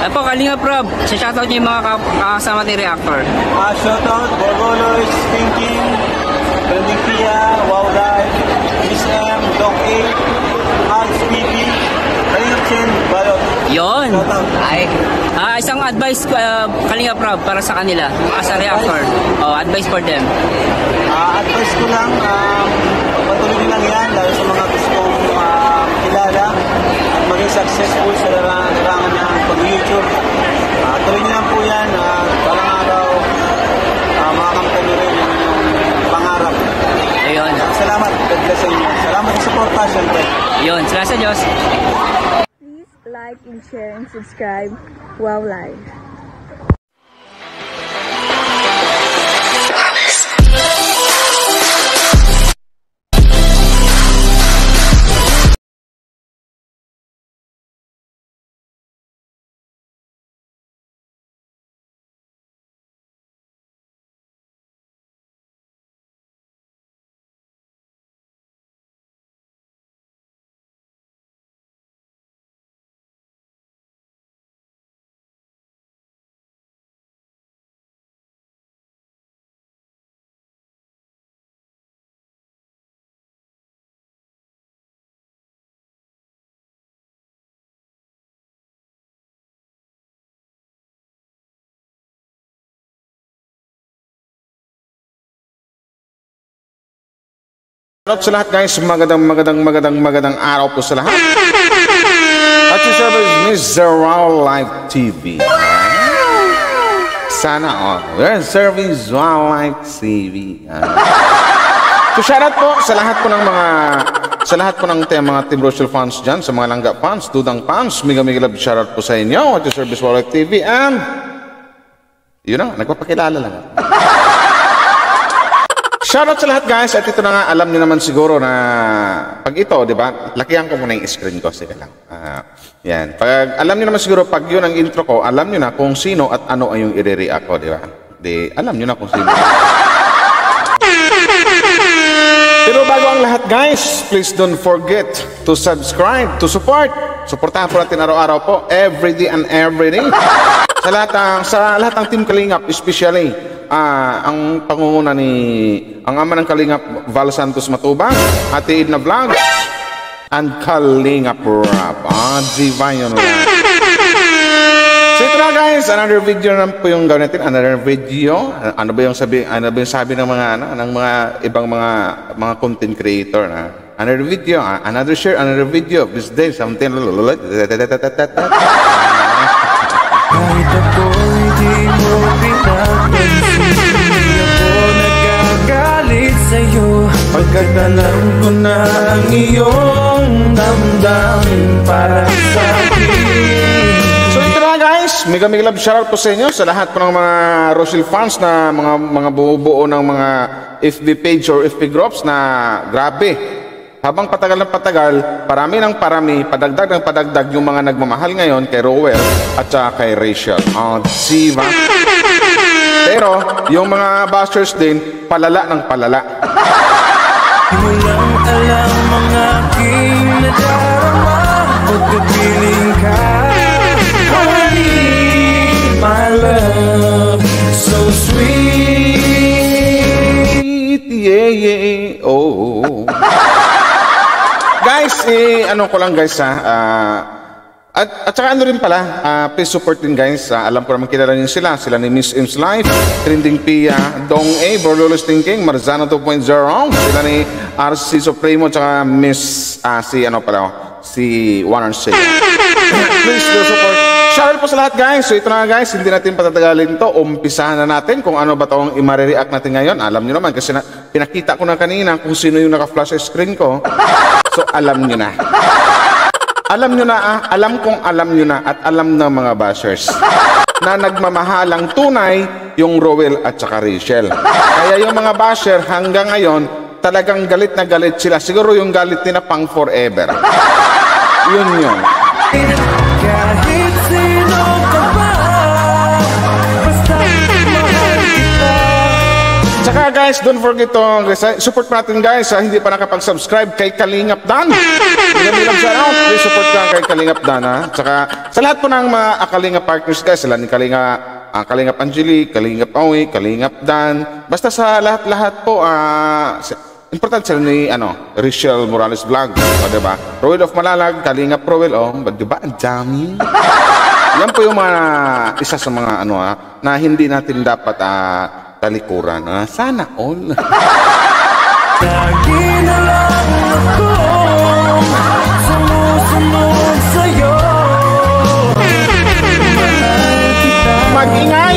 Apo, Kalinga Prab, sa shoutout niyo yung mga kasama ni Reactor. Shoutout, Borgoloy, Stinking, Trending Pia, Wow Live, Miss M, Doc 8, Hans PP, Kalinga Chen, Balot. Yun. Shoutout. Ay. Isang advice, Kalinga Prab, para sa kanila, as a Reactor. Advice for them. Advice ko lang, patuloy lang yan, lalo sa mga gustong kilala at maging successful sa larangan ng pag-YouTube. Tuloy nyo lang po yan, parang araw, makakamtan nyo rin yung pangarap. Ayun. Salamat, God bless sa inyo. Salamat sa support, syempre. Yun, salamat sa Diyos. Please like and share and subscribe. Wow Live. Shoutout sa lahat guys, magandang araw po sa lahat. At yung service Mr. Wow Live TV. Sana we're serving Wow Live TV. So shoutout po sa lahat po ng mga Team Rochelle fans dyan, sa mga Langga fans, Dudang fans, mega love shoutout po sa inyo. At yung service Wow Live TV and yun na, nagpapakilala lang. Shoutout sa lahat guys, at ito na nga, alam niyo naman siguro na pag ito, di ba, lakihan ko muna yung screen ko, sige lang. Yan, pag alam niyo naman siguro, pag yun ang intro ko, alam niyo na kung sino at ano ay yung i-react ko, di ba? Di, alam niyo na kung sino. Pero bago ang lahat guys, please don't forget to subscribe, to support. Supportahan po natin araw-araw po, every day and every day. Sa lahat ng Team Kalingap, especially, ang pangunguna ang ama ng Kalingap, Val Santos Matubang, Ate Edna Vlogs, and Kalingap Rap. Diva yun lang. So ito na guys, another video na po yung gawin natin, another video. Ano ba yung sabi ng mga ibang mga content creator na another video, another share, another video this day, something kahit ako'y di mo pinapansin, di ako nagagalit sa'yo, pagkat alam ko na ang iyong damdamin para sa'kin. So ito na guys, mega love shoutout po sa inyo sa lahat po ng mga Rochelle fans na mga buo ng mga FB page or FB groups na grabe. Habang patagal ng patagal, parami ng parami, padagdag ng padagdag yung mga nagmamahal ngayon kay Rowell at saka kay Rachel. Diba? Pero, yung mga bashers din, palala ng palala. Di mo lang alam ang aking nadarama, pagkapiling ka, honey, my love, so sweet, yeah, oh. Guys, ano ko lang guys at saka ano rin pala, please support din guys. Alam ko naman kilala niyo sila ni Miss M's Life, Trending Pia, Dong A, Borlolos Thinking, Marzano 2.0, sila ni RC Supremo, tsaka Miss, si One and Say. Please do support. Shoutout po sa lahat guys. So ito na guys, hindi natin patatagalin to. Umpisahan na natin kung ano ba itong i-react natin ngayon. Alam niyo naman kasi pinakita ko na kanina kung sino yung naka-flash screen ko. So alam niyo na. Alam niyo na, alam kong alam niyo na at alam ng mga bashers na nagmamahalang tunay yung Rowell at saka Rachel. Kaya yung mga basher hanggang ngayon talagang galit na galit sila. Siguro yung galit nila pang forever. Yun. kahit sino ka ba, basta mahal kita. Tsaka guys, guys, don't forget to support natin guys. Hindi pa nakapag-subscribe kay Kalingap Dan. Bilang shout out, please support ka kay Kalingap Dan ha. Tsaka sa lahat po ng mga Kalingap partners guys, sila ni Kalingap Angeli, Kalingap Awi, Kalingap Dan. Basta sa lahat-lahat po, important sila ni Rachel Morales Vlog, diba? Roel of Malalag, Kalingap Roel, diba? Ang dami. Yan po yung mga isa sa mga na hindi natin dapat talikuran. Sana all. Lagi na lang ako sumusunod sa'yo. Mahal kita. Mag-ingay!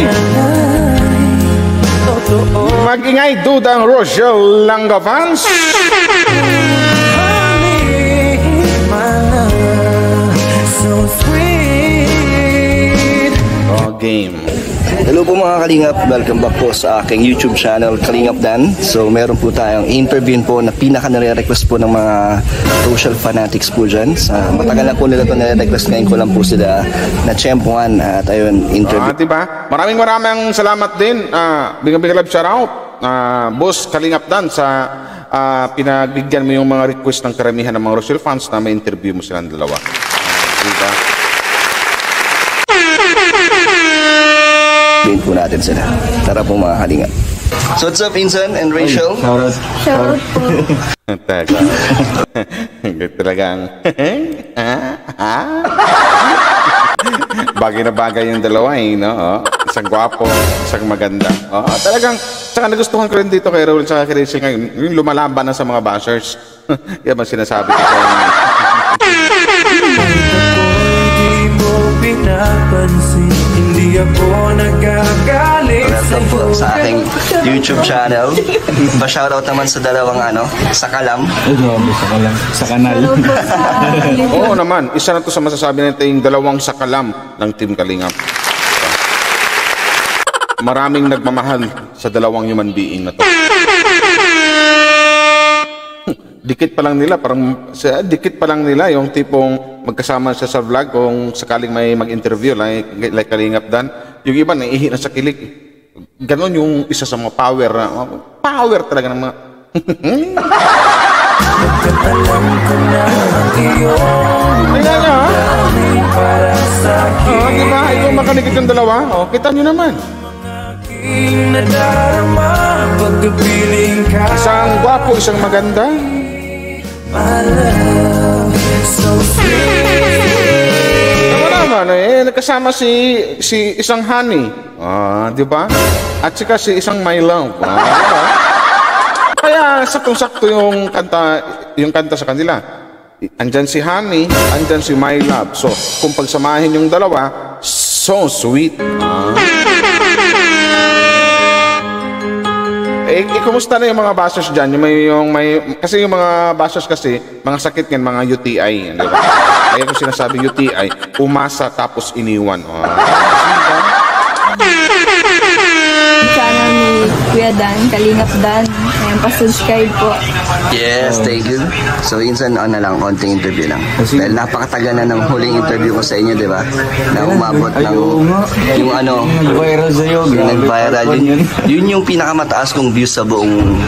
Mag-ingay, Dudang Rochelle Langavans. Honey, my love, so sweet. Game. Hello po mga Kalingap, welcome back po sa aking YouTube channel Kalingap Dan. So meron po tayong interview po na pinaka nare-request po ng mga social fanatics po dyan. Matagal na po nila ito nare-request, ngayon ko lang po sila na-tsempuhan at ayun, interview. Diba? Maraming salamat din. Bigyan love shout out. Boss Kalingap Dan sa pinagbigyan mo yung mga request ng karamihan ng mga Rochelle fans na may interview mo silang dalawa. Diba? Din po natin sila. Tara po mga Kalingap. So what's up, Insan and Rachel? Shoutout po. Teka. Talagang bagay na bagay yung dalawa no? Isang gwapo, isang maganda. Talagang, saka nagustuhan ko rin dito kay Raul at kay Rachel ngayon, yung lumalaban na sa mga bashers. Yan ba sinasabi ko kayo? Di mo pinapansin, hindi ako nagagalit Welcome po sa aking YouTube channel. Pa-shoutout naman sa dalawang sa Kalam. Sa kanal. Oo naman, isa na to sa masasabi natin yung dalawang sakalam ng Team Kalingap. Maraming nagmamahal sa dalawang human being na to. Dikit pa lang nila yung tipong magkasama siya sa vlog kung sakaling may mag-interview like Kalingap Dan. Yung iba naiihi na sa kilig. Ganon yung isa sa mga power talaga ng mga Alam ko na ang iyong Ayan nyo, damdamin para sa'kin. diba? Ikaw makanikit yung dalawa. Kita nyo naman. Aking nadarama pagkapiling ka. Isang gwapo, isang maganda. My love, so sweet. Naman, nagkasama si isang honey. Di ba? At saka si isang my love. Diba? Kaya saktong-sakto yung kanta sa kanila. Andyan si honey, andyan si my love. So, kung pagsamahin yung dalawa, so sweet. Kumusta na yung mga bashers dyan? Kasi yung mga bashers kasi, mga sakit yan, mga UTI. Di ba? Kaya kung sinasabi UTI, umasa tapos iniwan. Channel ni Kuya Dan, Kalingap Dan. Ayan, pa-subscribe po. Yes, thank you. So, Insan, konting interview lang. Dahil napakatagal na ng huling interview ko sa inyo, di ba? Na umabot ng yung Nag-viral sa'yo. yung nag-viral. Yun yung pinakamataas kong views sa buong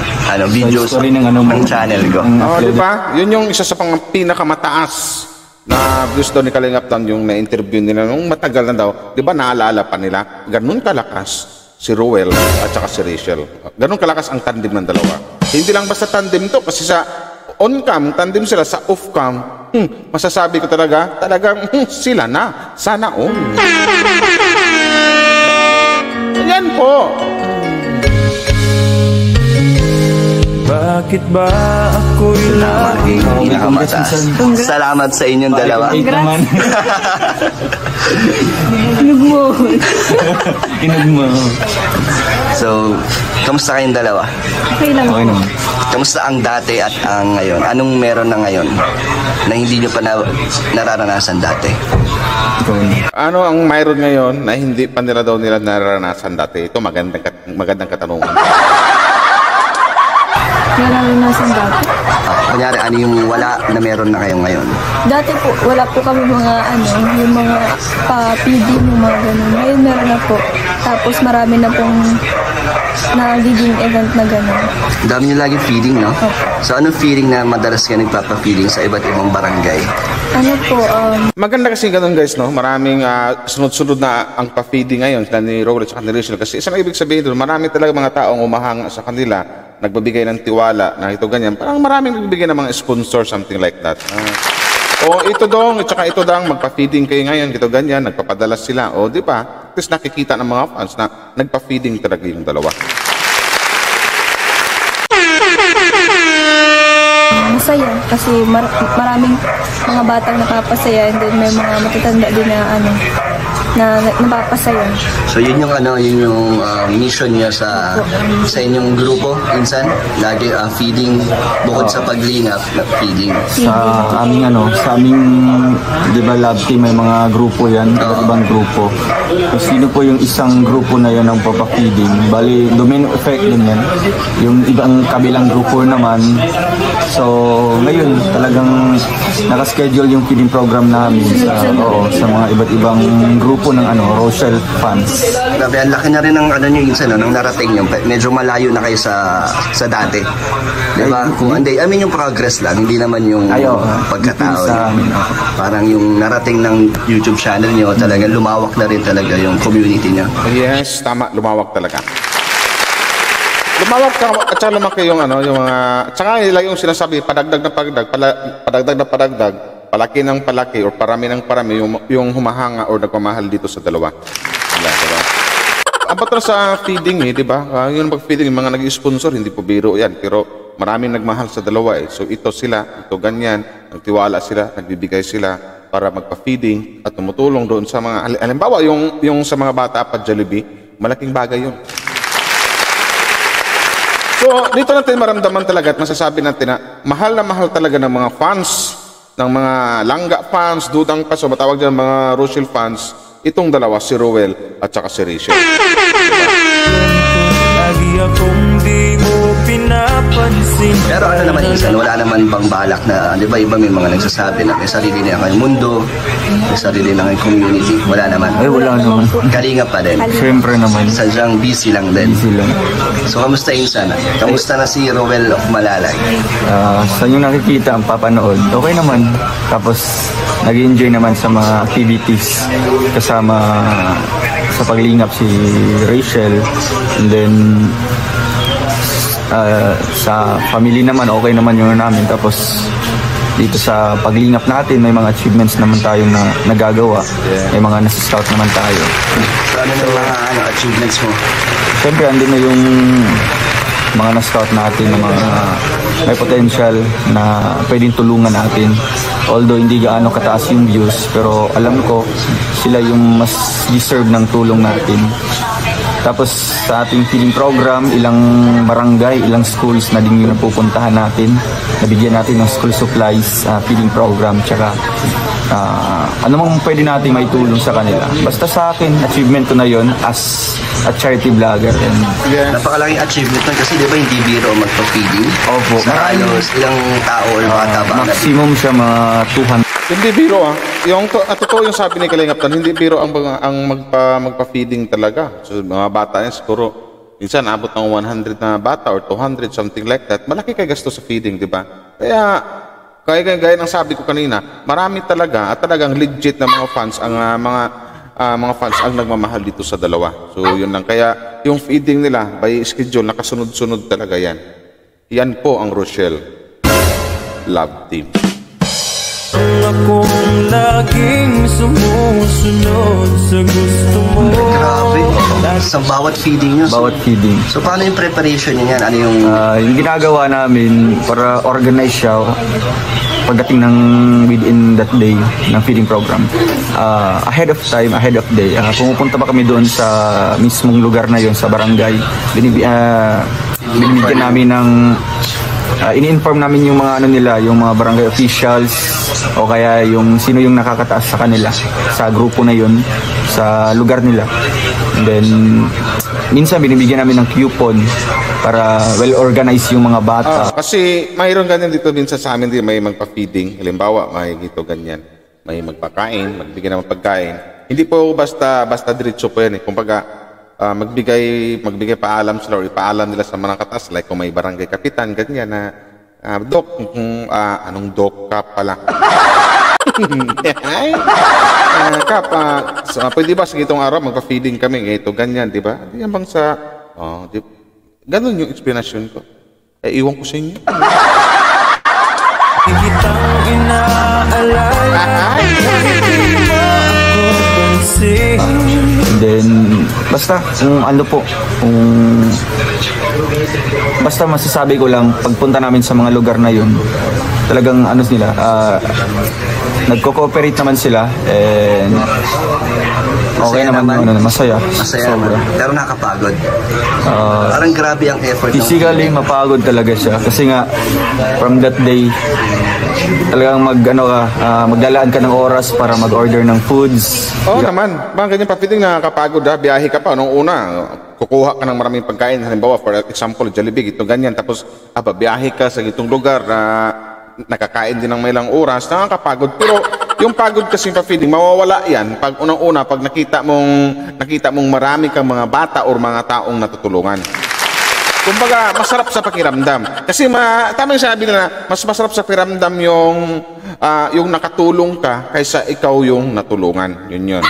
videos Sorry ng channel ko. Di ba? Yun yung isa sa pinakamataas na views daw ni Kalingap Dan, yung na-interview nila nung matagal na daw. Di ba naalala pa nila? Ganun kalakas si Roel at saka si Rachel. Ganun kalakas ang tandem ng dalawa. Hindi lang basta tandem to, kasi sa on-cam, tandem sila. Sa off-cam, masasabi ko talagang sila na. Sana all. Yan po. Bakit ba ako'y laging Pinakamataas. Salamat sa inyong dalawa. Inog mo. So, kamusta kayong dalawa? Okay lang po. Kamusta ang dati at ang ngayon? Anong meron na ngayon na hindi nyo pa nararanasan dati? Ano ang mayroon ngayon na hindi pa nila nararanasan dati? Ito magandang katanungan. naranasan dati. Kunyari, ano yung wala na meron na kayo ngayon? Dati po, wala po kami mga yung mga pa-feeding, yung mga ganun. Ngayon meron na po. Tapos marami na pong nagiging event na ganun. Dami nyo lagi feeding, no? So, anong feeling na madalas ka nagpapa-feeding sa iba't ibang barangay? Ano po, Maganda kasi ganun guys, no? Maraming sunod-sunod na ang pa-feeding ngayon sila ni Rowell at ni Rachel. Kasi isang ibig sabihin doon, marami talaga mga taong umahanga sa kanila, nagbabigay ng tiwala na ito ganyan. Parang maraming nagbibigay ng mga sponsor, something like that. O ito dong, at saka ito dang, magpa-feeding kayo ngayon, ito ganyan, nagpapadala sila. O di ba? At least nakikita ng mga fans na nagpa-feeding talaga yung dalawa. masaya kasi maraming mga batang napapasaya and then may mga matatanda din na napapasaya. So yun yung mission niya sa inyong grupo, insan? Lagi feeding, bukod sa paglingap, feeding. Sa aming di ba lab team, may mga grupo yan, ibang grupo. So, sino po yung isang grupo na yan ang papakiding? Bali, domino effect din yan. Yung ibang kabilang grupo naman. So, ngayon talagang nakaschedule yung feeding program namin sa mga iba't ibang grupo ng Rochelle fans. Grabe, ang laki na rin ng nyo insan, ng narating nyo. Medyo malayo na kayo sa dati. Diba? Yung progress lang, hindi naman yung pagkatao. Parang yung narating ng YouTube channel nyo, talagang lumawak na rin talaga yung community nyo. Yes, tama, lumawak talaga. Lumawak ka at saka lumaki yung tsaka nila yung sinasabi, padagdag na padagdag, palaki ng palaki o parami ng parami yung humahanga o nagmamahal dito sa dalawa. Diba? Ang patro sa feeding di ba? Yung pag-feeding, yung mga nag-sponsor, hindi po biro yan, pero maraming nagmahal sa dalawa So ito ganyan, nagtiwala sila, nagbibigay sila para magpa-feeding at tumutulong doon sa mga, halimbawa yung sa mga bata pa Jollibee, malaking bagay yun. So, dito natin maramdaman talaga at masasabi natin na mahal talaga ng mga fans, ng mga Langga fans, Dudang fans, o matawag dyan mga Rochelle fans, itong dalawa, si Rowell at saka si Rachel. Lagi akong di mo pinapansin. Pero naman insan, wala naman bang balak na, di ba iba may mga nagsasabi na may sarili na kayong mundo, may sarili na kayong community, wala naman. Wala naman. Kalinga pa din. Siyempre naman. Sadyang busy lang din. Busy lang. So, kamusta insan? Kamusta na si Rowell of Malalay? Sa yung nakikita, ang papanood, okay naman. Tapos, nag-enjoy naman sa mga activities kasama sa paglingap si Rachel. And then, sa family naman, okay naman yun namin. Tapos, dito sa paglingap natin, may mga achievements naman tayo na nagagawa. May mga nasa-scout naman tayo. So, ano yung mga achievements mo? Siyempre, andun na yung mga na-scout natin na mga may potential na pwedeng tulungan natin. Although hindi gaano kataas yung views, pero alam ko sila yung mas deserve ng tulong natin. Tapos sa ating feeding program, ilang barangay, ilang schools na din yung napupuntahan natin. Nabigyan natin ng school supplies, feeding program, tsaka ano mang pwede natin maitulong sa kanila. Basta sa akin, achievement ko na yon as a charity vlogger. Napakalaking achievement nun kasi di ba hindi biro magpa-feeding? Opo. Sa halos ilang tao o bata ba? Maximum siya mga 200. Hindi biro Yung totoo yung sabi ni Kalingap Tan, hindi biro ang magpa-feeding talaga. So mga bata yan siguro minsan abot ng 100 na bata or 200 something like that. Malaki kay gasto sa feeding, di ba? Kaya gaya ng sabi ko kanina, marami talaga at talagang legit na mga fans ang mga fans ang nagmamahal dito sa dalawa. So yun lang, kaya yung feeding nila by schedule nakasunod-sunod talaga yan. Yan po ang Rochelle Love Team. Akong laging sumusunod sa gusto mo. Grabe. Sa bawat feeding nyo. Bawat feeding. So paano yung preparation niyan? Ano yung... yung ginagawa namin para organize siya pagdating ng within that day ng feeding program. Ahead of day. Pumupunta pa kami doon sa mismong lugar na yon sa barangay. Binibigyan namin ng ini-inform namin yung mga yung mga barangay officials o kaya yung sino yung nakakataas sa kanila sa grupo na yun sa lugar nila. And then minsan binibigyan namin ng coupon para well-organized yung mga bata. Kasi mayroon ganyan dito minsan sa amin din, may magpa-feeding. Halimbawa, may dito ganyan. May magpakain, magbigay ng pagkain. Hindi po basta diretso po yan. Kumbaga, magbigay paalam sila or ipaalam nila sa mga katas. Like kung may barangay kapitan, ganyan na, Dok, anong Dok ka pala? Kap, pwede ba sa itong araw magpa-feeding kami? Ito, ganyan, di ba? Yan bang sa... ganun yung explanation ko. Iwan ko sa inyo. Kitang inaalala kahit di mo ako pansin. And then, basta, kung ano po, basta masasabi ko lang, pagpunta namin sa mga lugar na yun, talagang ano nila, nagko-cooperate naman sila, and okay naman, masaya. Masaya naman. Pero nakapagod. Parang grabe ang effort. Physically, mapagod talaga siya. Kasi nga, from that day, talagang maglalaan ka ng oras para mag-order ng foods. Oo naman. Bang ganyan pa-feeding, nakakapagod ha. Biyahe ka pa. Nung una, kukuha ka ng maraming pagkain. Halimbawa, for example, Jollibee, ito ganyan. Tapos, biyahe ka sa itong lugar na nakakain din ng may ilang oras. Nakakapagod. Pero, yung pagod kasi pa-feeding, mawawala yan pag unang-una, pag nakita mong marami kang mga bata o mga taong natutulungan. Kumbaga, masarap sa pakiramdam. Kasi tama yung sabi nila, mas masarap sa pakiramdam yung nakatulong ka kaysa ikaw yung natulungan. Yun.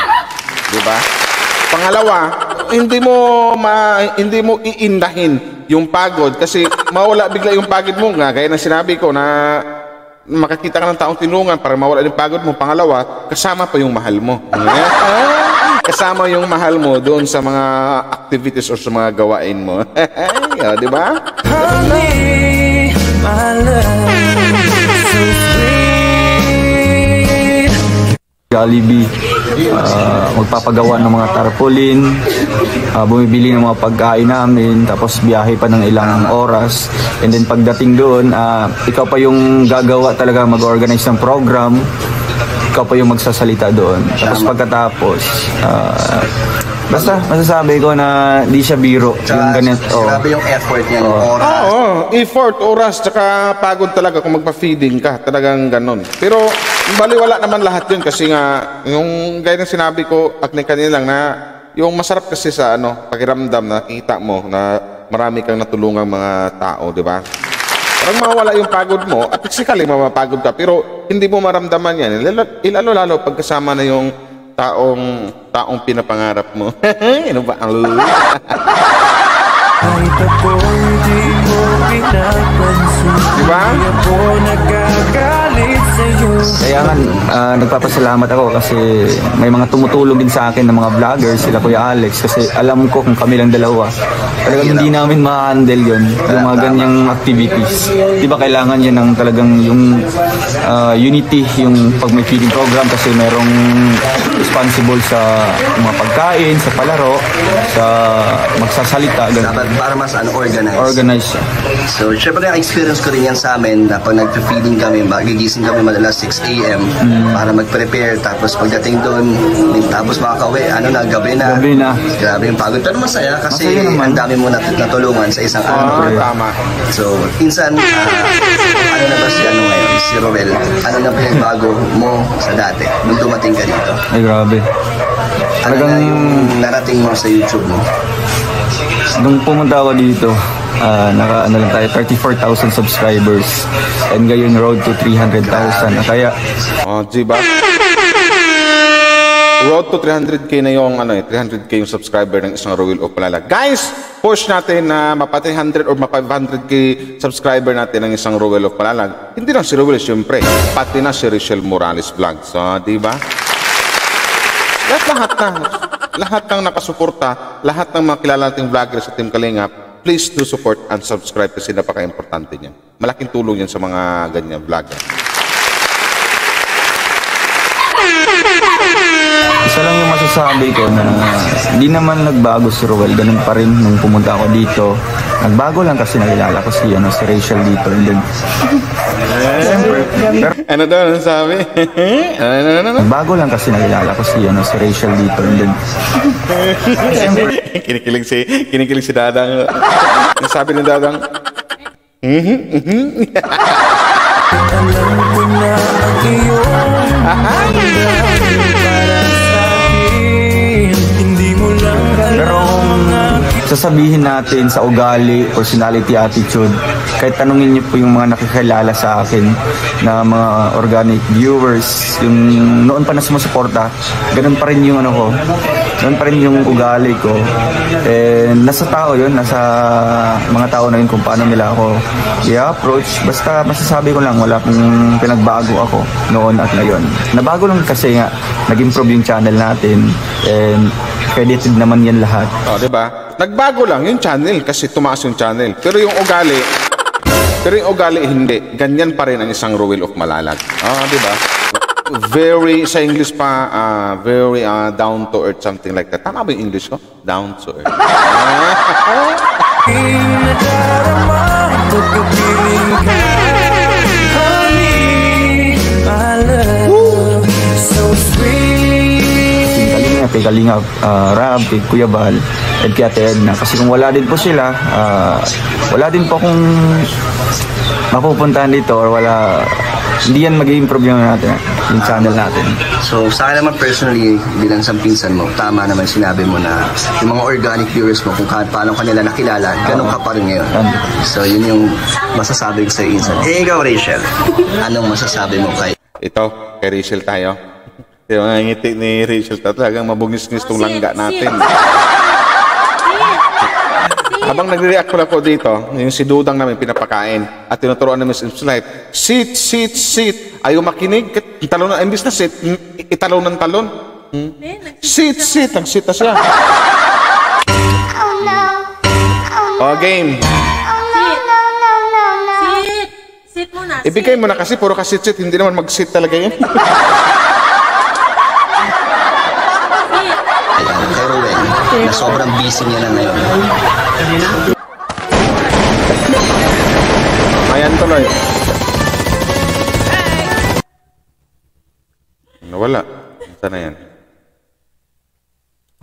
Di ba? Pangalawa, hindi mo iindahin yung pagod kasi mawala bigla yung pagod mo. Gaya ng sinabi ko na makakita ka ng taong tinulungan para mawala yung pagod mo. Pangalawa, kasama pa yung mahal mo. Kasama yung mahal mo doon sa mga activities o sa mga gawain mo. Di ba? Honey, my love, so sweet. Jollibee, magpapagawa ng mga tarpaulin, bumibili ng mga pagkain namin, tapos biyahe pa ng ilang oras. And then pagdating doon, ikaw pa yung gagawa talaga, mag-organize ng program, ikaw pa yung magsasalita doon. Tapos pagkatapos, basta masasabi ko na di siya biro. Yung ganito. Grabe yung effort niya, yung oras. Effort, oras, tsaka pagod talaga kung magpa-feeding ka. Talagang ganon. Pero baliwala naman lahat yun kasi nga, yung gaya ng sinabi ko, kanina lang na yung masarap kasi sa pakiramdam na kita mo na marami kang natulungang mga tao, di ba? Parang mawala yung pagod mo at physically mapapagod ka pero hindi mo maramdaman yan. Lalo pagkasama na yung taong pinapangarap mo. Ano ba? Kahit ako hindi mo pinapansin, Diba? di ako nagagalit sa'yo. Kaya nga, nagpapasalamat ako kasi may mga tumutulong din sa akin ng mga vloggers, sila Kuya Alex, kasi alam ko kung kami lang dalawa, talagang hindi namin ma-handle yun, yung mga ganyang activities. Di ba kailangan yun ng talagang yung unity, yung pag may feeding program kasi merong responsible sa mga pagkain, sa palaro, sa magsasalita. Dapat para mas organized. Organized siya. So, syempre experience ko rin yan sa amin na pag nag-feeding kami, magigising kami madalas 6 a.m. para mag-prepare. Tapos pagdating doon, tapos makakauwi, gabi na. Gabi na. Grabe yung pagod. Pero masaya kasi Masaya naman. ang dami mo natulungan sa isang araw. Tama. So, minsan, ano na ba si ngayon? Si Roel. Ano na pinagbago mo sa dati nung dumating ka dito? Ay, grabe. Ano na yung narating mo sa YouTube mo? Nung pumunta ako dito, lang tayo, 34,000 subscribers. And ngayon, road to 300,000. Kaya, Diba? Road to 300k na yung 300k yung subscriber ng isang Roel of Palalag. Guys, push natin na mapa 300 or mapa 500k subscriber natin ng isang Roel of Palalag. Hindi lang si Roel, syempre, pati na si Richelle Morales Vlog. So, diba? Lahat ng nakasuporta, lahat ng mga kilala nating vloggers sa Team Kalingap, please do support and subscribe kasi napaka-importante niyan. Malaking tulong yan sa mga ganyan vlogger. isa lang yung masasabi ko na hindi naman nagbago si Roel. Ganun pa rin nung pumunta ako dito. Nagbago lang kasi nakilala ko si Rachel dito. And then, Ano daw ang sabi? nagbago lang kasi nakilala ko si Rachel dito. And then, Kinikilig si Dadang. Yung sabi ni Dadang, Alam ko na ang iyong para sa akin. Hindi mo lang Pero sasabihin natin sa ugali, personality, attitude, kahit tanungin niyo po yung mga nakikilala sa akin na mga organic viewers, yung noon pa na sumusuporta, ganun pa rin yung ano ko, ganun pa rin yung ugali ko. And nasa tao yun, nasa mga tao na yun kung paano nila ako i-approach. Basta masasabi ko lang, wala kong pinagbago ako noon at ngayon. Nabago lang kasi nga, nag-improve yung channel natin and credited naman yan lahat. o, di ba? Nagbago lang yung channel kasi tumaas yung channel. Pero yung ugali hindi. Ganyan pa rin ang isang Ruel of Malalag. Di ba? Very, sa English pa, very down to earth, something like that. Tama ba yung English ko? Down to earth. nadarama, pagkapiling ka. Honey, my love, so sweet. Kay Kalingap, Rab, kay Kuya Bal, at kay Ate Edna. Kasi kung wala din po sila, wala din po akong mapupuntahan dito or wala, hindi yan mag-i-improve yung natin, yung channel natin. So, sa akin naman personally, bilang isang pinsan mo, tama naman sinabi mo na yung mga organic viewers mo, kung paano kanila nakilala, ganun ka pa rin ngayon. So, yun yung masasabi ko sa insan. Ikaw, Rachel, anong masasabi mo kay... Ito, kay Rachel tayo. Yung mga ngiti ni Rachel talagang mabungis-ngis tong langga natin. Habang nagre-react ko dito, yung si Dudang namin pinapakain at tinuturuan namin sa Life, sit, sit, sit. Ayaw makinig. Talon na, imbis na sit, italon ng talon. Sit, sit. Nag-sit na siya. O, game. Sit muna. Ibigay mo na kasi, puro ka sit-sit. Hindi naman mag-sit talaga yun. Ayan, kay Ruel, na sobrang busy niya na ngayon. Ayan tuloy. Nawala. Saan na yan?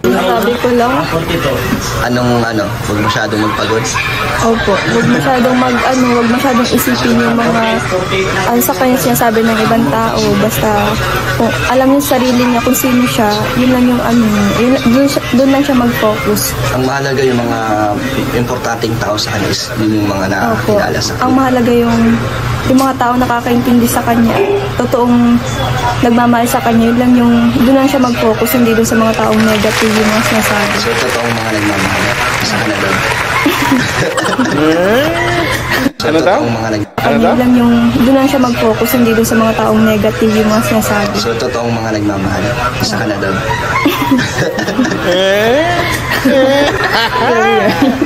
Sabi ko lang, Huwag masyadong magpagod. opo, huwag masyadong isipin yung mga, sa kanya sinasabi ng ibang tao, basta, kung alam niya sa sarili niya kung sino siya, yun lang yung doon lang siya mag-focus. Ang mahalaga yung mga importanteng tao sa kanya is yun yung mga Opo, nakakilala sa ang kanya. mahalaga yung mga tao nakakaintindi sa kanya, totoong nagmamahal sa kanya, yun lang doon lang siya mag-focus, hindi doon sa mga taong negative yung mga sinasabi. So, totoong mga nagmamahal sa kanila. Ano daw? Ano daw? Doon lang siya mag-focus, hindi doon sa mga taong negative yung mga sinasabi. So, totoong mga nagmamahal sa Canada.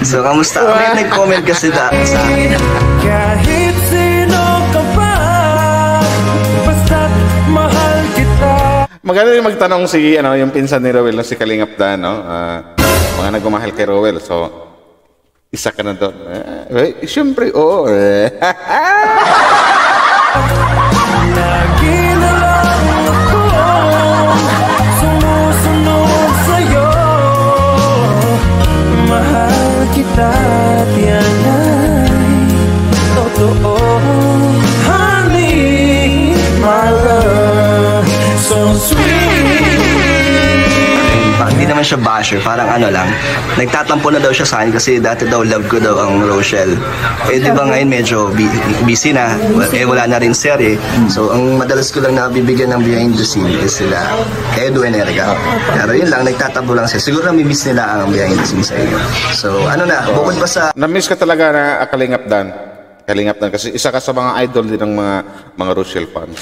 So, kamusta? May nag-comment kasi sa akin. Kahit sino ka pa, basta't mahal kita. Maganda rin magtanong yung pinsan ni Rowel, si Kalingap Dan, no? Mga nagmamahal kay Rowel, so isa ka na doon. Siyempre, oo. Lagi na lang ako sumusunod sa'yo. Mahal kita at yan ay totoo. Honey, my love, so sweet. Hindi naman siya basher, parang lang. Nagtatampo na daw siya sa akin kasi dati daw love ko daw ang Rochelle. Di ba ngayon medyo busy na, wala na rin serye. So ang madalas ko lang nabibigyan ng behind the scene is sila Edu and Erga. Pero yun lang, nagtatampo lang siya. Siguro nami-miss nila ang behind the scene sa inyo. So bukod pa sa... Na-miss ka talaga na Kalingap Dan. Kalingap Dan kasi isa ka sa mga idol din ng mga Rochelle fans.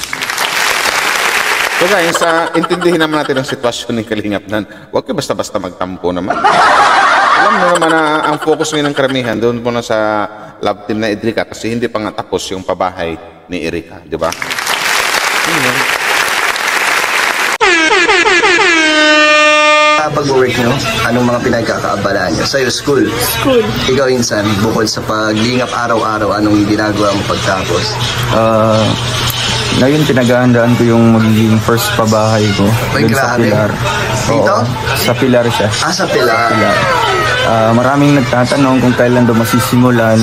So guys, intindihin naman natin ang sitwasyon ni Kalingap Dan. Huwag ka basta-basta magtampo naman. Alam mo naman na ang focus ngayon ng karamihan doon po na sa love team na Erika kasi hindi pa nga tapos yung pabahay ni Erika, di ba? Pag-work nyo, anong mga pinagkakaabalaan nyo? Sa'yo, school. School. Ikaw, Insan, bukod sa paglingap araw-araw, anong ginagawa mo pagtapos? Ngayon pinaghahandaan ko yung magiging first pabahay ko Ay, dun sa grabe. Pilar. Dito? Oo, sa Pilar siya. Sa Pilar. Maraming nagtatanong kung kailan daw masisimulan.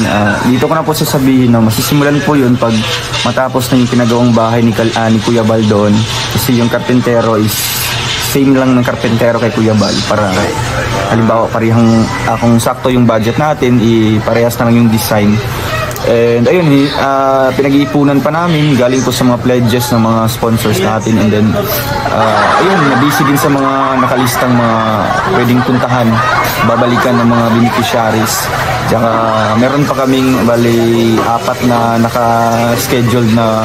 Dito ko na po sasabihin na masisimulan po yun pag matapos na yung pinagawang bahay ni Kuya Bal doon. Kasi yung karpentero is same lang ng karpentero kay Kuya Bal. Para halimbawa parehang kung sakto yung budget natin, parehas na lang yung design. And ayun, pinag-iipunan pa namin galing po sa mga pledges ng mga sponsors natin. And then ayun, nabisi din sa mga nakalistang mga pwedeng puntahan, babalikan ng mga beneficiaries. Tsaka meron pa kaming 4 na naka-scheduled na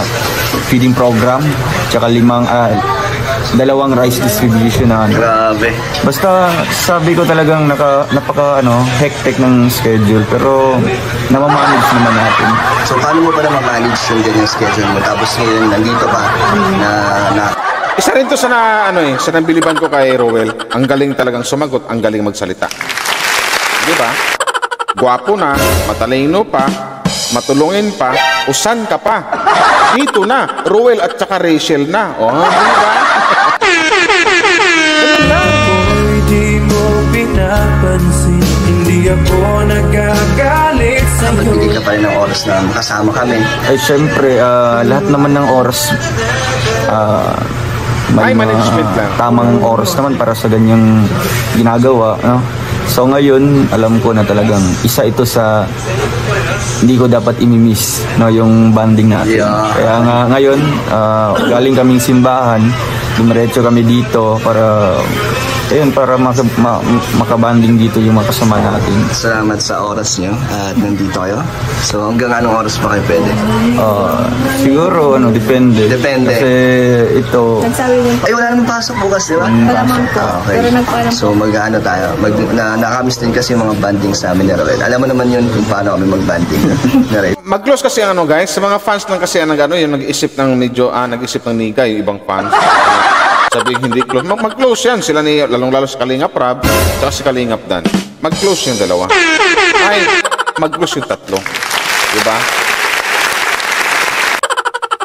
feeding program, tsaka 2 rice distribution na. Grabe. Basta sabi ko talagang napaka hectic ng schedule, pero namamanage naman natin. So paano mo pa na ma-manage yung ganyang schedule mo? Tapos ngayon nandito pa na Isa rin to sa sa nabiliban ko kay Rowel. Ang galing talagang sumagot, ang galing magsalita. Di ba? Gwapo na, matalino pa, matulungin pa, usan ka pa. Dito na, Rowel at saka Rachel na. Oh, di ba? Di mo pinapansin, hindi ako nagagalit sa'yo. magbigay ka pa rin ng oras na makasama kami. Ay syempre, lahat naman ng oras may management lang. tamang oras naman para sa ganyang ginagawa, no? So ngayon, alam ko na talagang isa ito sa hindi ko dapat imimiss, no, yung banding natin. Yeah. Kaya nga ngayon, galing kaming simbahan, dumiretso kami dito para makabanding dito yung mga kasama natin. Salamat sa oras niyo at nandito kayo. So hanggang anong oras pa kayo pwede? Siguro, depende. Depende. Kasi ito, Nagsabi din po. Ay, wala namang pasok bukas, di ba? Wala man po. Okay. Pero nagpaalam So mag-ano tayo, nakamiss din kasi yung mga banding sa amin ni Roel. Alam mo naman yun kung paano kami mag-banding ni Roel. Mag-close kasi guys, sa mga fans ng kasi yung nag-isip ng medyo, nag-isip ng niga, yung ibang fans. Sabihin hindi close. Mag-close yan. Sila lalong-lalo sa Kalingap Rab, saka si Kalingap Dan. Mag-close yung dalawa. Ay, mag-close yung tatlo. Diba?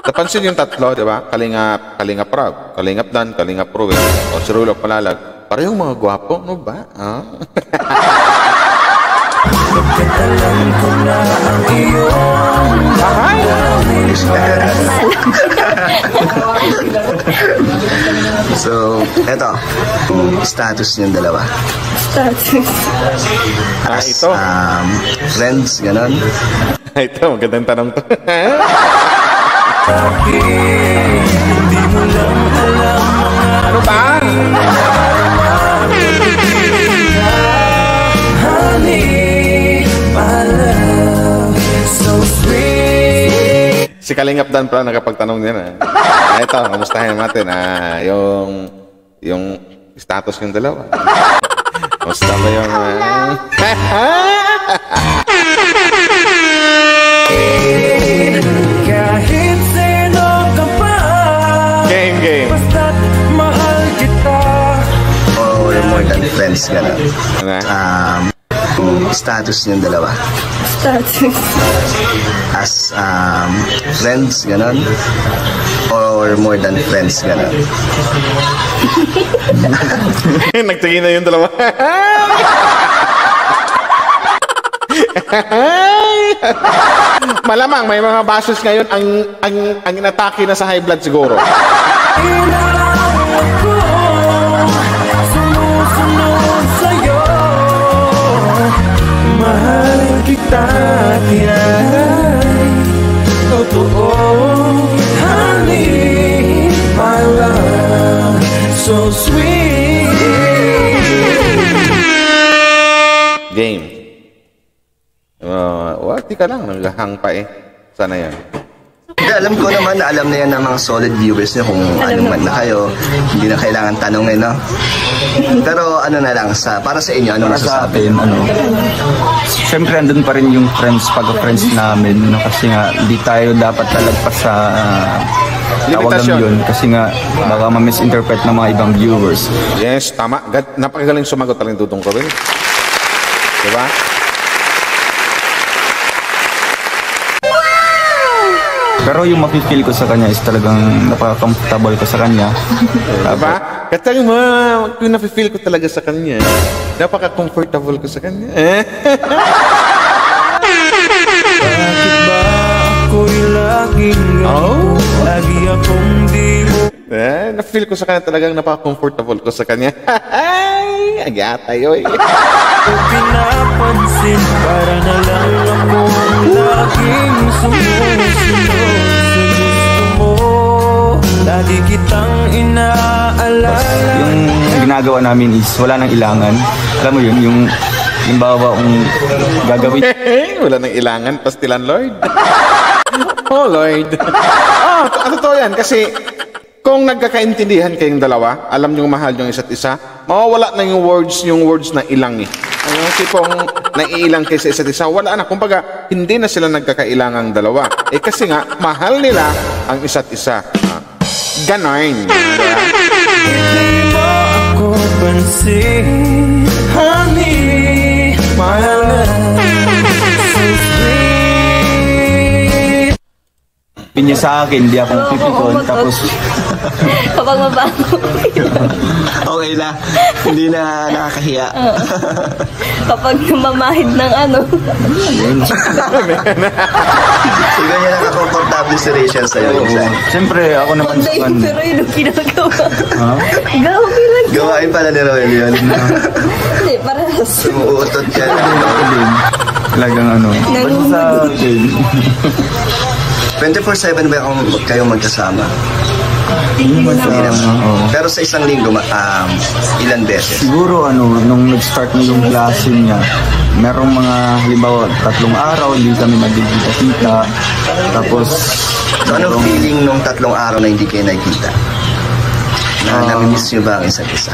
Napansin yung tatlo, diba? Kalingap Rab, Kalingap Dan, Kalingap Ruel, o si Rulok Palalag. Parehong mga gwapo, no ba? Alam ko na ang iyong So, eto, status niyong dalawa. Status. Ito. Friends, ganon. Ito, magandang tanong to. hindi mo lang alam Ano ba? honey, my love, so sweet. Si Kalingap Dan pala nakapagtanong niya na. Ito, kamustahin natin yung status yung dalawa. Kamusta ba yung... Kahit sino ka pa, Game. basta't mahal kita. Or more than friends, ganon. Ano? Status niyong dalawa. Status. As friends, ganon. Or more than friends, ganon. Nagtingin na yung dalawa. Malamang may mga basos ngayon ang inatake na sa high blood siguro. Inaawan ko, sumusunod sa'yo. Mahal kita, tinay. Totoo, honey, my love, so sweet. Game. Di ka lang, naghahang pa eh. Sana yan. Hindi, alam ko naman na alam na yan ng mga solid viewers niyo kung ano man na kayo. Hindi na kailangan tanongin, no? Pero ano na lang, para sa inyo, ano para sa masasabi? atin, syempre andun pa rin yung pagka-friends namin, no? Kasi nga, di tayo dapat talagpas sa tawagan Limitasyon. yun. Kasi nga, baka ma-misinterpret ng mga ibang viewers. Yes, tama. Napakagaling sumagot talagang Dudong Robin. Diba? Pero yung mapipil ko sa kanya is talagang napaka-comfortable ko sa kanya. Diba? Katang kung nafe-feel ko talaga sa kanya, napaka-comfortable ko sa kanya. Bakit ba ako'y laging ganito? Lagi akong di mo Na-feel ko sa kanya talagang napaka-comfortable ko sa kanya. Ay, agatay, oy. pinapansin. Para na lang akong laging sumusunod sa gusto mo. Lagi kitang inaalala. Yung ginagawa namin is wala nang ilangan. Alam mo yun, yung bawa kung gagawin. Wala nang ilangan, pastilan, Lord. Oh, Lord. Oh, totoo yan. Kasi kung nagkakaintindihan kayong dalawa, alam nyo mahal yung isa't isa, mawawala na yung words na ilang eh. Yung tipong naiilang kayo sa isa't isa, wala na. Kumbaga, hindi na sila nagkakailangang dalawa. Eh kasi nga, mahal nila ang isa't isa. Ganon. Hindi mo ako pansin, honey, my love, so sweet. Pinya sa akin, di ako pipikon. Tapos, Kapag mabago. Okay na. Hindi na nakakahiya. Kapag namamahid ng ano. So, ganyan nakakomportable si Rachel sa'yo. Minsan. siyempre, ako naman sa Pero kan. yun ang ginagawa. Ha? Gawin lang. Gawain pala ni Roel yun. Hindi, parehas. Umuutot ka. Ako din. Talagang ano. Basta sa akin. 24/7 ba kayong magkasama? Hindi naman Hindi naman. oo. Pero sa isang linggo, ilan beses? Siguro nung nag-start na yung klase niya, merong mga, halimbawa, 3 araw, hindi kami nagkikita-kita. Tapos, So, anong feeling nung 3 araw na hindi kayo nakikita? Nami-miss nyo ba ang isa't isa?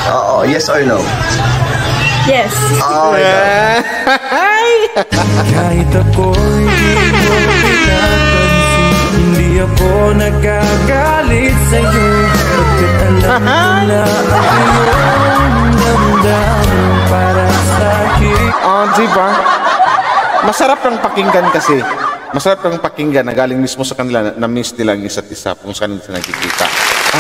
Oo, yes or no? Yes. Oh, ikaw. Kahit ako'y di mo pinapansin, hindi ako nagagalit sa'yo. Pagkat alam mo na ang iyong damdamin para sa'kin. Oh, diba? Masarap ng pakinggan kasi. Masarap ng pakinggan na galing mismo sa kanila na miss nila ang isa't isa kung saan sila nakikita.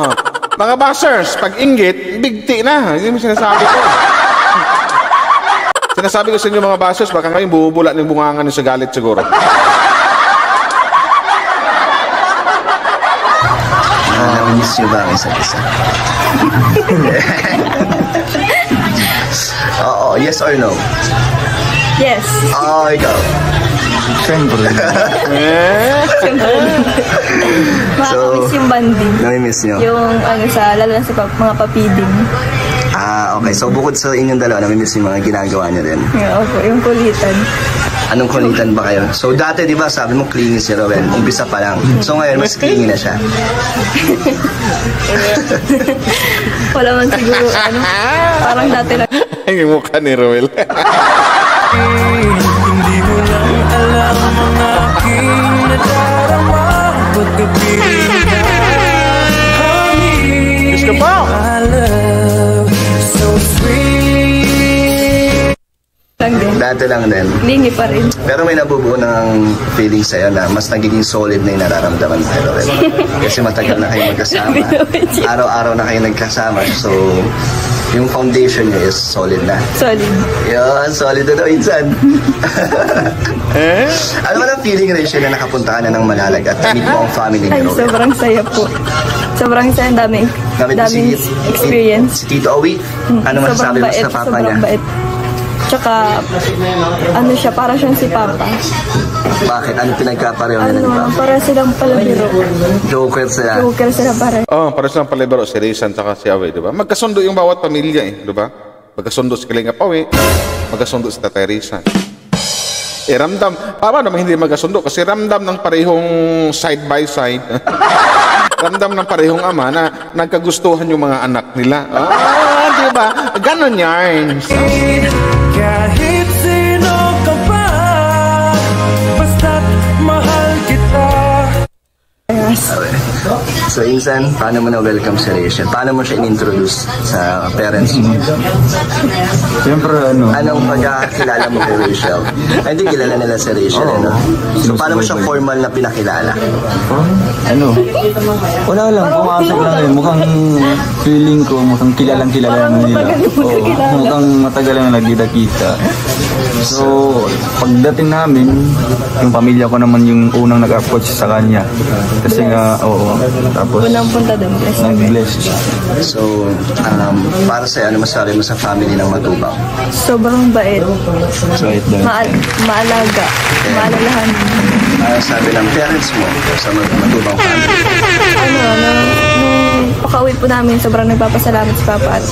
Oh. Mga bashers, pag inggit, bigti na. Yun yung sinasabi ko. Sinasabi ko sa inyo mga bashers, baka ngayon bubula ng bungangan nyo sa galit siguro. Nami-miss nyo ba ang isa't isa? Oo, yes or no? Yes. Oh, ikaw. siyempre. Makakamiss yung banding. Nami-miss nyo? Yung lalo na sa mga papiding. Okay. So, bukod sa inyong dalawa, nami-miss yung mga ginagawa nyo rin. Yeah, opo, yung kulitan. Anong kulitan ba kayo? So, dati, di ba, sabi mo, clingy si Roel. Umpisa pa lang. So, ngayon, mas clingy na siya. Wala man siguro, parang dati lang. Ang mukha ni Roel. Hindi mo lang alam ang aking nadarama. Pagkapiling ka, honey, Diyos ka pa! my love, so sweet. Lang din. Dati lang din. Lingi pa rin. Pero may nabubuo ng feeling sa'yo na mas nagiging solid na yung nararamdaman mo, Roel. Kasi matagal na kayo magkasama. Araw-araw na kayo nagkasama. So, yung foundation niyo is solid na. Solid. Yun, solid na daw, insan. Ano ba ang feeling, Rachel, na nakapunta ka na ng Malalag at meet mo ang family ni Ay, Roel? sobrang saya po. Sobrang saya, daming experience. Si Tito Owi, ano masasabi mo sa papa niya? Sobrang bait. Tsaka, siya, para siyang si Papa. Bakit? Ano pinagkapareho nila ni Papa? Para silang palabiro. Joker sila. Joker sila para. Oh, para silang palibaro si Rizan at si Awe, di ba? Magkasundo yung bawat pamilya eh, di ba? Magkasundo si Kalinga Awe, magkasundo si Tatay Rizan. Ramdam, paano naman hindi magkasundo? Kasi ramdam ng parehong side by side. Ramdam ng parehong ama na nagkagustuhan yung mga anak nila. Di ba? Ganon yan. Kahit sino ka pa, basta't mahal kita. Yes. So, Insan, paano mo na-welcome si Rachel? Paano mo siya in-introduce sa parents mo? Siyempre, Anong pagkakilala mo kay Rachel? Ay, hindi kilala nila si Rachel, ano? So, paano mo siya formal na pinakilala? Wala lang, pumasok lang eh. Mukhang feeling ko, mukhang kilalang-kilala na nila. Mukhang matagal lang nagkita-kita. So, pagdating namin, yung pamilya ko naman yung unang nag-approach sa kanya. Kasi nga, tapos Unang punta doon, bless. nag-bless siya. So, para sa'yo, ano masabi mo sa family ng Matubang? Sobrang bait. So, Maalaga. Maalalahan. Sabi ng parents mo sa Matubang family? Nung pakauwi po namin, sobrang nagpapasalamat si Papa. At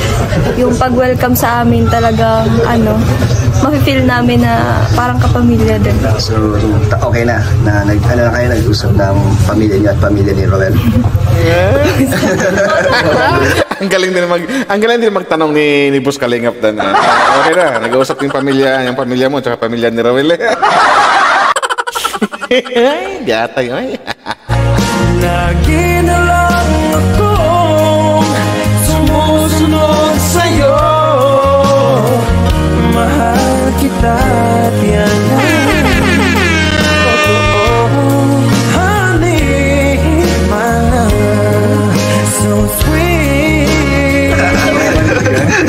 yung pag-welcome sa amin talagang, mafe-feel namin na parang kapamilya din. So, okay na kayo nag-usap ng pamilya niya at pamilya ni Roel? ang galing din magtanong ni Boss Kalingap Dan. Okay na, nag-uusap yung pamilya mo tsaka pamilya ni Roel. Ay, gatay, ay. Lagi na lang akong sumusunod sa'yo. Mahal kita at yan ang totoo. Honey, my love, so sweet.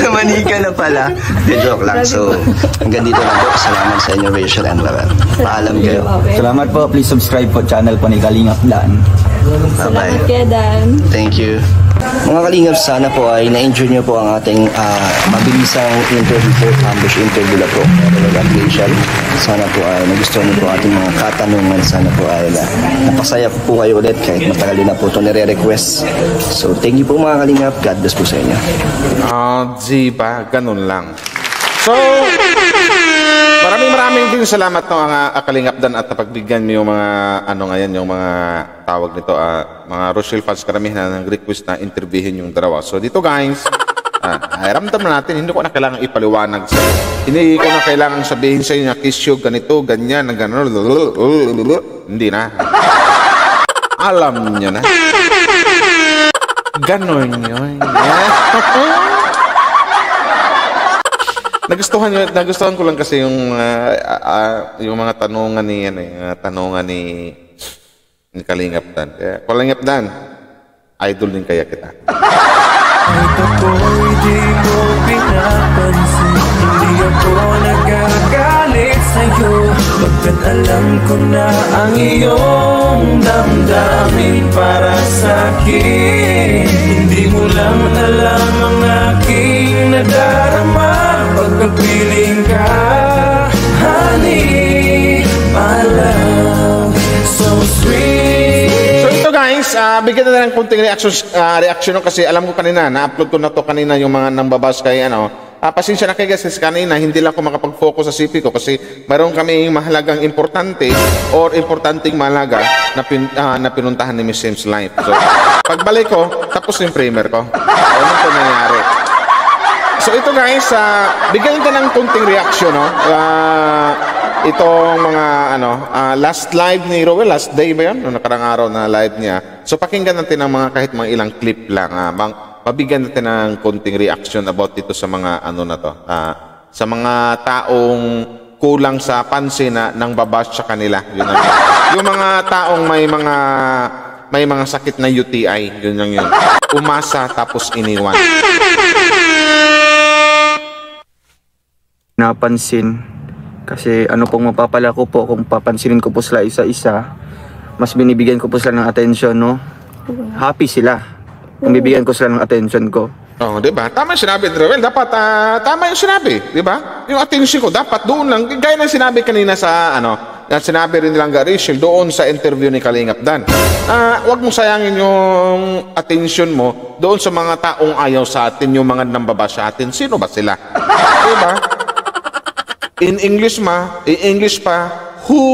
Manika na pala. Joke lang. So, hanggang dito lang po. Salamat sa inyo, Rachel and Roel. Paalam kayo. Salamat po. Please subscribe po channel po ni Kalingap Dan. Bye-bye. Kaya Dan. Thank you. Mga Kalingap, sana po ay na-enjoy nyo po ang ating mabilisang interview po, ambush interview na po. Rachel. Sana po ay nagustuhan nyo po ating mga katanungan. Sana po ay napasaya po kayo ulit kahit matagal na po ito nire-request. So, thank you po mga Kalingap. God bless po sa inyo. Ba? Ganun lang. So, maraming din salamat ng Kalingap Dan at napagbigyan mo yung mga yung mga tawag nito, mga Rochelle fans karamihan na nag-request na interviewin yung dalawa. So dito guys, ramdam na natin, hindi ko na kailangan ipaliwanag sa hindi ko na kailangan sabihin sa inyo na kiss you, ganito, ganyan, gano'n, hindi na. Alam nyo na. Ganon yun. Nagustuhan ko lang kasi yung mga tanungan ni Kalingap Dan. Kaya Kalingap Dan, idol din kaya kita. Kahit ako'y di mo pinapansin, hindi ako nagagalit sa'yo, pagkat alam ko na ang iyong damdamin para sa'kin. Hindi mo lang alam ang aking nadarama pagkapiling ka, honey, my love, so sweet. So ito guys, bigyan na ng konting reaction kasi alam ko kanina, na-upload ko na to kanina yung mga nambabas kay pasensya na kayo guys kasi kanina hindi lang ako makapag-focus sa CP ko kasi mayroon kaming mahalagang importante or importanteng mahalaga na pinuntahan ni Miss Sims Life. So pagbalik ko, tapos yung primer ko. Ano po nangyari? So ito guys, bigyan ka ng konting reaction, no? Itong mga last live ni Roel, last day ba yun? Nakarang araw na live niya. So pakinggan natin ang mga kahit mga ilang clip lang. Mabigyan natin ng konting reaction about dito sa mga na to. Sa mga taong kulang sa pansin na nang babash sa kanila. Yun ang, yung mga taong may mga sakit na UTI, yun lang yun. Umasa tapos iniwan. Napansin kasi pong mapapala ko po kung papansinin ko po sila isa-isa, mas binibigyan ko po sila ng attention, no? Happy sila kung bibigyan ko sila ng attention ko. Oh, di ba? Tama yung sinabi ni Roel. Dapat tama yung sinabi, di ba? Yung attention ko dapat doon lang. Gaya ng sinabi kanina sa sinabi rin nilang Rachel doon sa interview ni Kalingap Dan. Huwag mong sayangin yung attention mo doon sa mga taong ayaw sa atin, yung mga nambaba sa atin. Sino ba sila? Di ba? In English pa, who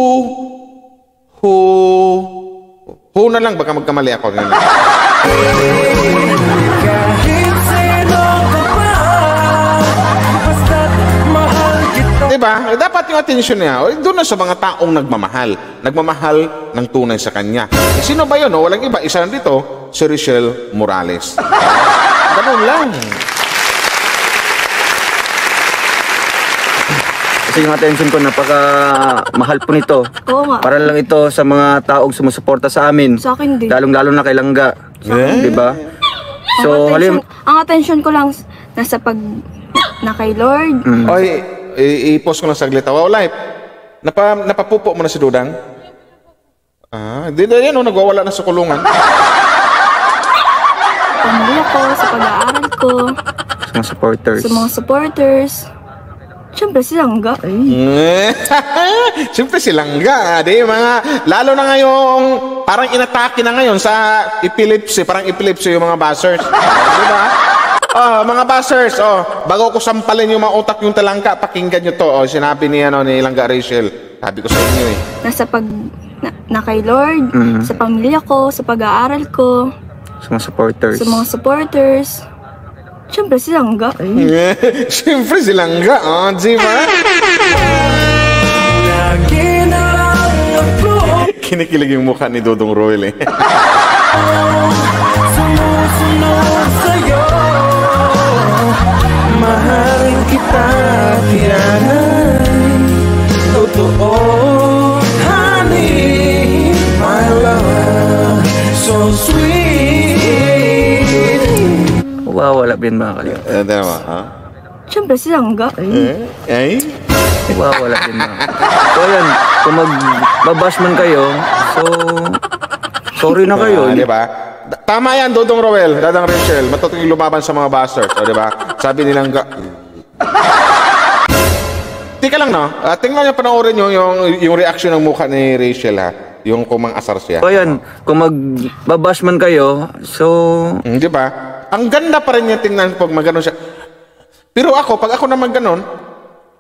na lang, baka magkamali ako. Diba? Dapat yung atensyon niya, doon na sa mga taong nagmamahal. Nagmamahal ng tunay sa kanya. Sino ba yun? Walang iba. Isa dito, si Richelle Morales. Ganun lang. Kasi yung attention ko, napaka mahal po nito. Oo nga. Para lang ito sa mga taong sumusuporta sa amin. Sa akin din. Lalong-lalo na kay Langga. Di ba? So, Ang attention ko lang nasa pag na kay Lord. Oy, i-post ko lang saglit. Wow, live. Napapupo mo na si Dudang? Hindi na yan, nagwawala na sa kulungan. Pamilya ko, sa pag-aaral ko, sa mga supporters. sa mga supporters. Siyempre si Langga. Siyempre si Langga, lalo na ngayong parang inatake na ngayon sa epilepsy, parang epilepsy yung mga bashers. Di ba? Mga bashers, bago ko sampalin yung mga utak yung talangka, pakinggan nyo to. Sinabi ni Langga Rachel. Sabi ko sa inyo Nasa pag na kay Lord, sa pamilya ko, sa pag-aaral ko, sa mga supporters. sa mga supporters. Siyempre si Langga. Siyempre si Langga, di ba? Kinikilig yung mukha ni Dodong Roel Sumusunod sa'yo, mahalin kita, yan ay totoo. Honey, my love, so sweet. Wala din mga kalingap. Siyempre si Langga. Wala din mga So yan, kung magbabash man kayo, so sorry na kayo. Di ba? Tama yan, Dodong Roel, Dadang Rachel. Matutuloy lumaban sa mga bashers. Di ba? Sabi ni Langga. Tika lang, no? Tingnan nyo, panoorin nyo yung reaction ng mukha ni Rachel, ha? Yung kumang-asar siya. So yan, kung magbabash man kayo, so di ba? Ang ganda pa rin niya tingnan pag maganon siya. Pero ako, pag ako naman ganon,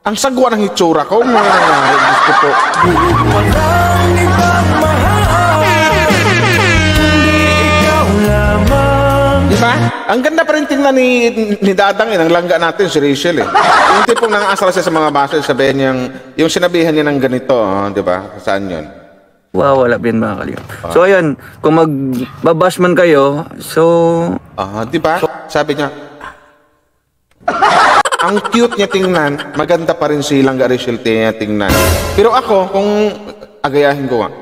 ang sagwa ng hitsura ko, gusto po. Walang ibang mahal, kundi ikaw lamang. Di ba? Ang ganda pa rin tingnan ni Dadang, ng Langga natin, si Rachel. Yung tipong nangasar siya sa mga bashers, sabihin niyang, yung sinabihan niya ng ganito, di ba? Saan yun? wala din mga kalingap. So ayun, kung magbabash man kayo, so di ba? Sabi niya, ang cute niya tingnan, maganda pa rin si Langga Rachel niya tingnan. Pero ako, kung agayahin ko nga,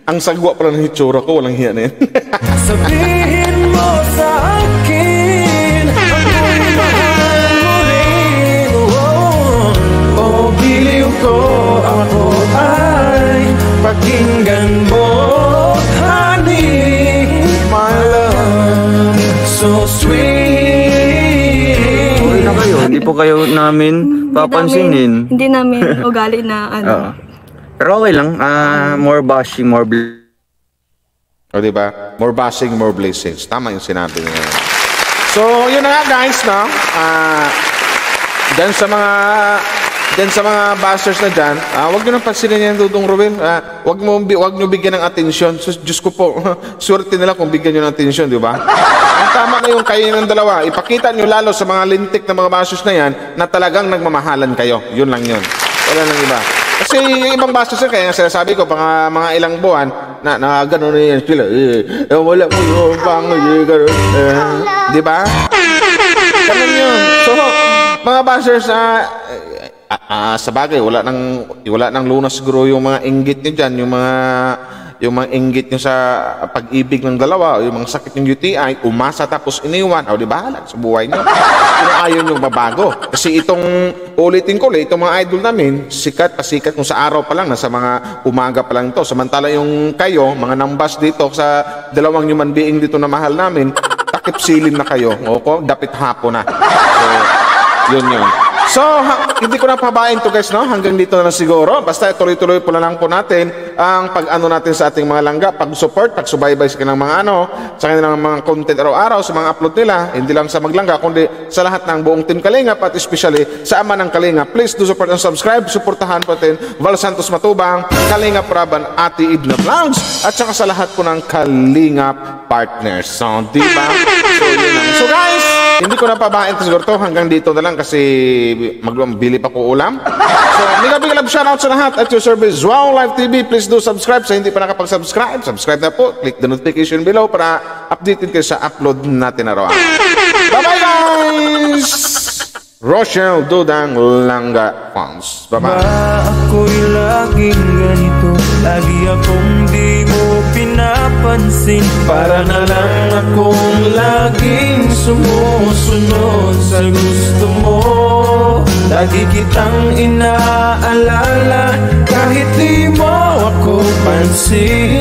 ang sagwa pala ng hitsura ko, walang hiya na yan. Sabihin mo sa akin, ako'y mahal mo rin. Biliw ko, ako ay pakinggan mo. Honey, my love, so sweet. sorry na kayo, hindi po kayo namin papansinin. Hindi namin ugali na Pero okay lang, more bashing, more O diba? More bashing, more blessings. Tama yung sinabi niya. So, yun na nga guys, no? Dyan sa mga bashers na dyan, huwag nyo nang pansinin yan, Dudong Ruben. Huwag nyo bigyan ng atensyon. Diyos ko po, swerte nila kung bigyan nyo ng atensyon, di ba? Ang tama na yung kayo ng dalawa. Ipakita nyo lalo sa mga lintik na mga bashers na yan na talagang nagmamahalan kayo. Yun lang yun. Wala nang iba. Kasi yung ibang bashers na kaya sinasabi ko, mga ilang buwan, na gano'n na yan sila. Wala mo yung gano'n. Di ba? Ganun yun. So, mga bashers, sa bagay, wala nang lunas siguro yung mga inggit nyo dyan, yung mga inggit nyo sa pag-ibig ng dalawa, o yung mga sakit ng UTI, umasa tapos iniwan, o di bahala sa buhay nyo. Kung ayaw nyo mabago. Kasi itong ulitin ko, itong mga idol namin, pasikat kung sa araw pa lang, nasa mga umaga pa lang to. Samantala yung kayo, mga nambas dito sa dalawang human being dito na mahal namin, takip silin na kayo. Dapit hapon na. So, yun. So, hindi ko na pabain to guys, no? Hanggang dito na siguro. Basta tuloy-tuloy po na lang po natin ang pag-ano natin sa ating mga langga, pag-support, pag-subaybay sa kanilang mga sa kanilang mga content araw-araw, sa mga upload nila, hindi lang sa maglangga, kundi sa lahat ng buong Team Kalingap at especially sa ama ng Kalingap. Please do support and subscribe. Suportahan po natin Val Santos Matubang, Kalingap Raban, Ate Edna Vlogs, at saka sa lahat po ng Kalingap partners. So, di ba? So, yun lang. So, guys, hindi ko na pabain siguro to. Hanggang dito na lang kasi magbili pa ko ulam. So, big love shoutout sa lahat at your service Wow Live TV. Please do subscribe. Sa hindi pa nakapag-subscribe, subscribe na po. Click the notification below para updated kayo sa upload natin araw-araw. Bye-bye, guys! Rochelle Dudang Langga Fans. Bye-bye. Ako'y laging ganito, lagi akong di mo pinapansin. Para na lang akong laging sumusunod sa gusto mo. Lagi kitang inaalala kahit di mo ako pansin.